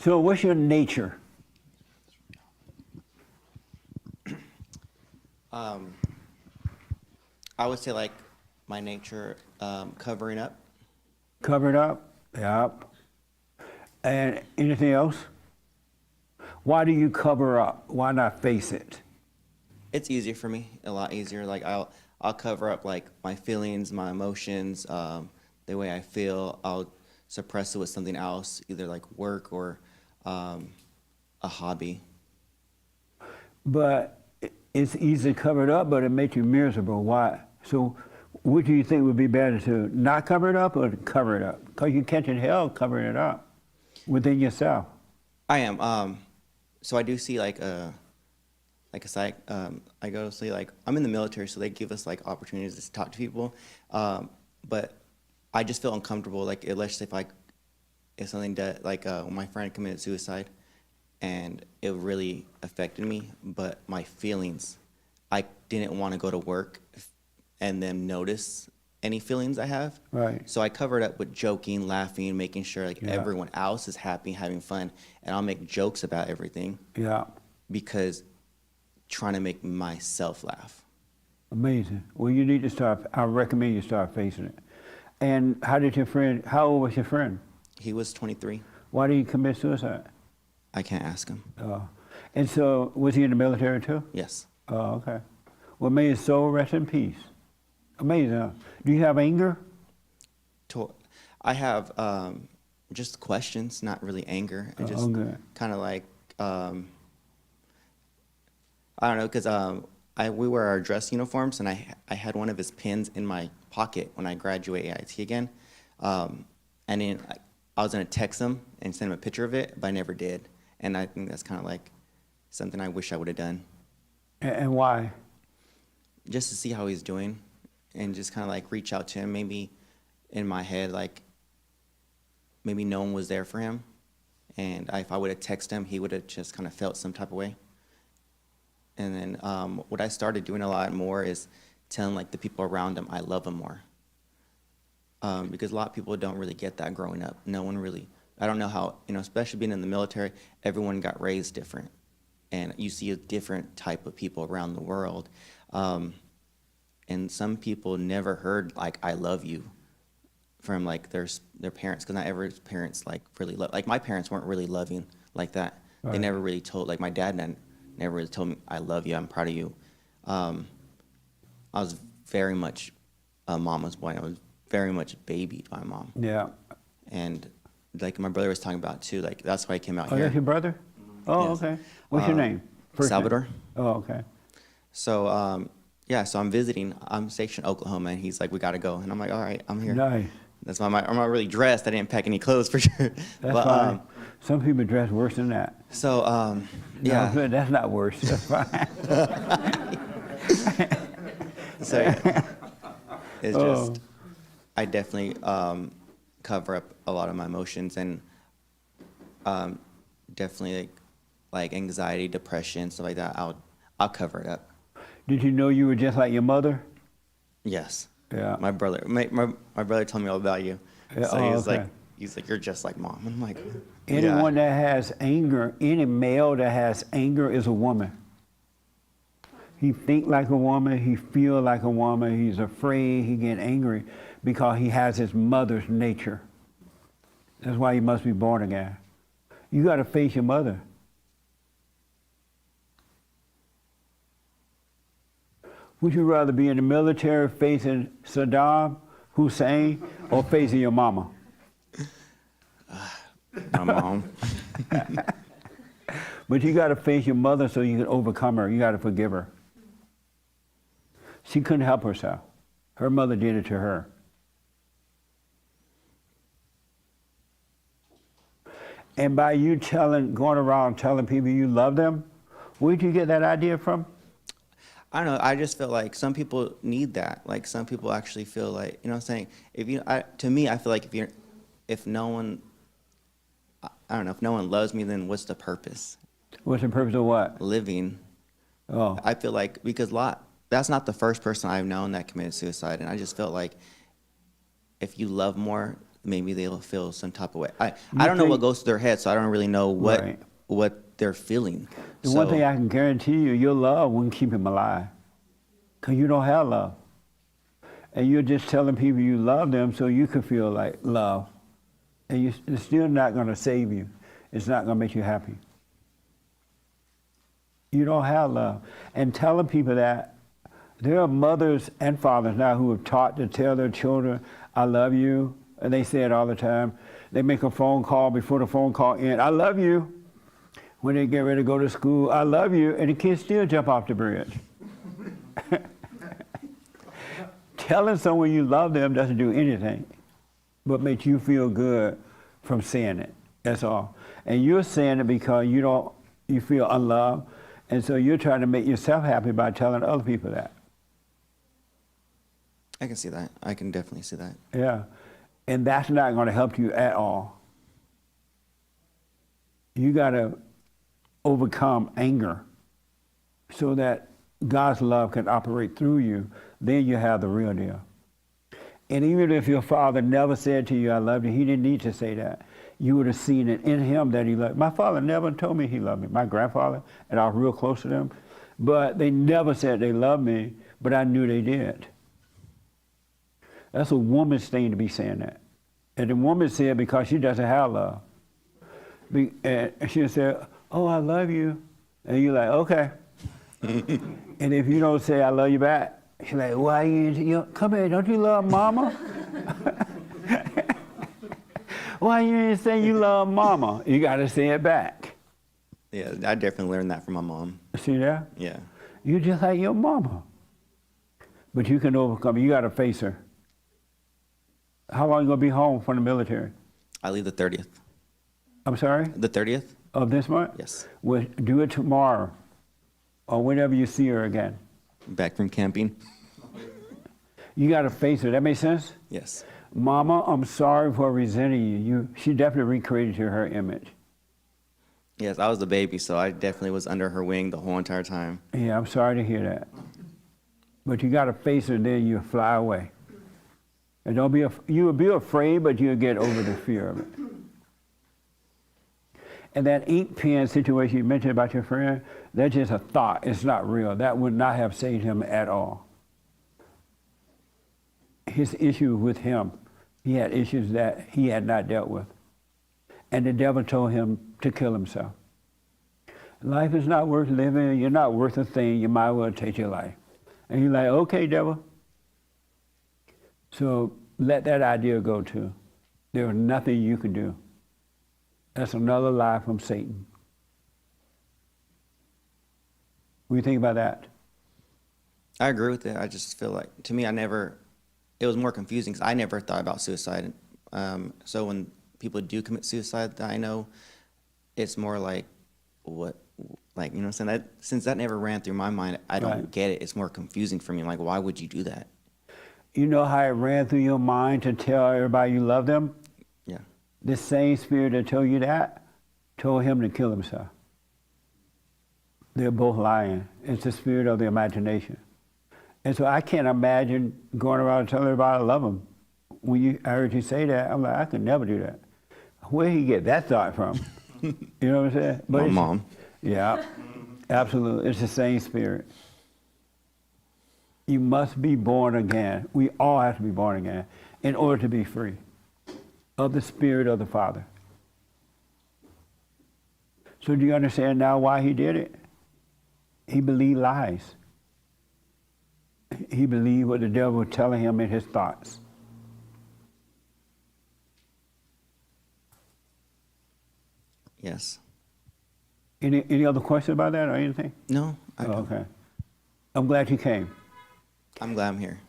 So what's your nature? I would say like my nature, covering up. Covered up? Yep. And anything else? Why do you cover up? Why not face it? It's easier for me, a lot easier. Like I'll cover up like my feelings, my emotions, the way I feel. I'll suppress it with something else, either like work or a hobby. But it's easy to cover it up, but it makes you miserable. Why? So what do you think would be better, to not cover it up or to cover it up? Because you're catching hell covering it up within yourself. I am. So I do see like a psych. I go to see like I'm in the military, so they give us like opportunities to talk to people. But I just feel uncomfortable. Like let's say if something that like when my friend committed suicide, and it really affected me. But my feelings, I didn't want to go to work and then notice any feelings I have. Right. So I covered up with joking, laughing, making sure like Yeah. everyone else is happy, having fun, and I'll make jokes about everything Yeah. because trying to make myself laugh. Amazing. Well, you need to start, I recommend you start facing it. And how old was your friend? He was 23. Why did he commit suicide? I can't ask him. And so, was he in the military too? Yes. Oh, okay. Well, may his soul rest in peace. Amazing. Huh? Do you have anger? I have just questions, not really anger. I just Okay. kind of like, I don't know, because we wear our dress uniforms, and I had one of his pins in my pocket when I graduate AIT again. And then I was going to text him and send him a picture of it, but I never did. And I think that's kind of like something I wish I would have done. And why? Just to see how he's doing and just kind of like reach out to him. Maybe in my head, like maybe no one was there for him. And if I would have texted him, he would have just kind of felt some type of way. And then what I started doing a lot more is telling like the people around him I love him more. Because a lot of people don't really get that growing up. No one really, I don't know how, especially being in the military, everyone got raised different. And you see a different type of people around the world. And some people never heard like "I love you" from like their parents, because not every parents like really love. Like my parents weren't really loving like that. Right. They never really told, like my dad never really told me "I love you," "I'm proud of you." I was very much a mama's boy. I was very much babied by my mom. Yeah. And like my brother was talking about too, like that's why I came out Oh, here. that's your brother? Oh, Yes. okay. What's your name? First name? Salvador. Oh, okay. So yeah, so I'm visiting. I'm stationed in Oklahoma, and he's like, "We gotta go," and I'm like, "All right, I'm here." Nice. That's why I'm not really dressed. I didn't pack any clothes for sure. That's fine. Some people dress worse than that. So yeah. No, that's not worse. That's fine. So yeah. It's just I definitely cover up a lot of my emotions, and definitely like anxiety, depression, stuff like that. I'll cover it up. Did you know you were just like your mother? Yes. Yeah. My brother told me all about you. Yeah, So oh, he's okay. like, "You're just like mom." And I'm like, Anyone that has anger, any male that has anger is a woman. He think like a woman, he feel like a woman, he's afraid, he get angry because he has his mother's nature. That's why he must be born again. You got to face your mother. Would you rather be in the military facing Saddam Hussein or facing your mama? My mom. But you got to face your mother so you can overcome her. You got to forgive her. She couldn't help herself. Her mother did it to her. And by you going around telling people you love them, where'd you get that idea from? I don't know. I just feel like some people need that. Like some people actually feel like, what I'm saying? To me, I feel like if no one loves me, then what's the purpose? What's the purpose of what? Living. Oh, I feel like because that's not the first person I've known that committed suicide, and I just felt like if you love more, maybe they'll feel some type of way. I don't know what think- goes through their head, so I don't really know Right. what they're feeling. The So, one thing I can guarantee you, your love wouldn't keep him alive. Because you don't have love. And you're just telling people you love them so you can feel like love. And it's still not going to save you. It's not going to make you happy. You don't have love. And telling people that, there are mothers and fathers now who have taught to tell their children, I love you. And they say it all the time. They make a phone call before the phone call ends, I love you. When they get ready to go to school, I love you. And the kids still jump off the bridge. Telling someone you love them doesn't do anything but make you feel good from saying it. That's all. And you're saying it because you feel unloved, and so you're trying to make yourself happy by telling other people that. I can see that. I can definitely see that. Yeah. And that's not going to help you at all. You got to overcome anger so that God's love can operate through you. Then you have the real deal. And even if your father never said to you, I love you, he didn't need to say that. You would have seen it in him that he loved. My father never told me he loved me. My grandfather, and I was real close to them, but they never said they loved me, but I knew they did. That's a woman's thing to be saying that. And the woman said because she doesn't have love. And she'll say, oh, I love you. And you're like, okay. And if you don't say I love you back, she's like, why you come here, don't you love mama? Why you didn't say you love mama? You got to say it back. Yeah, I definitely learned that from my mom. See that? Yeah. You just like your mama. But you can overcome. You got to face her. How long you going to be home from the military? I leave the 30th. I'm sorry? The 30th? Of this month? Yes. Well, do it tomorrow or whenever you see her again. Back from camping? You got to face her. That makes sense? Yes. Mama, I'm sorry for resenting you. She definitely recreated to her image. Yes, I was the baby, so I definitely was under her wing the whole entire time. Yeah, I'm sorry to hear that. But you got to face her, then you fly away. And don't be, you will be afraid, but you'll get over the fear of it. And that ink pen situation you mentioned about your friend, that's just a thought. It's not real. That would not have saved him at all. His issue with him, he had issues that he had not dealt with. And the devil told him to kill himself. Life is not worth living. You're not worth a thing. You might as well take your life. And you're like, okay, devil. So let that idea go too. There was nothing you could do. That's another lie from Satan. What do you think about that? I agree with it. I just feel like, to me, it was more confusing because I never thought about suicide. So when people do commit suicide that I know, it's more like, you know what I'm saying? That, since that never ran through my mind, I don't Right. get it. It's more confusing for me. Like, why would you do that? You know how it ran through your mind to tell everybody you love them? Yeah. The same spirit that told you that told him to kill himself. They're both lying. It's the spirit of the imagination. And so I can't imagine going around telling everybody I love them. When I heard you say that, I'm like, I could never do that. Where did he get that thought from? You know what I'm saying? But My it's- mom. Yeah, absolutely. It's the same spirit. You must be born again. We all have to be born again in order to be free of the spirit of the Father. So do you understand now why he did it? He believed lies. He believed what the devil was telling him in his thoughts. Yes. Any other questions about that or anything? No. Oh, okay. I'm glad you came. I'm glad I'm here.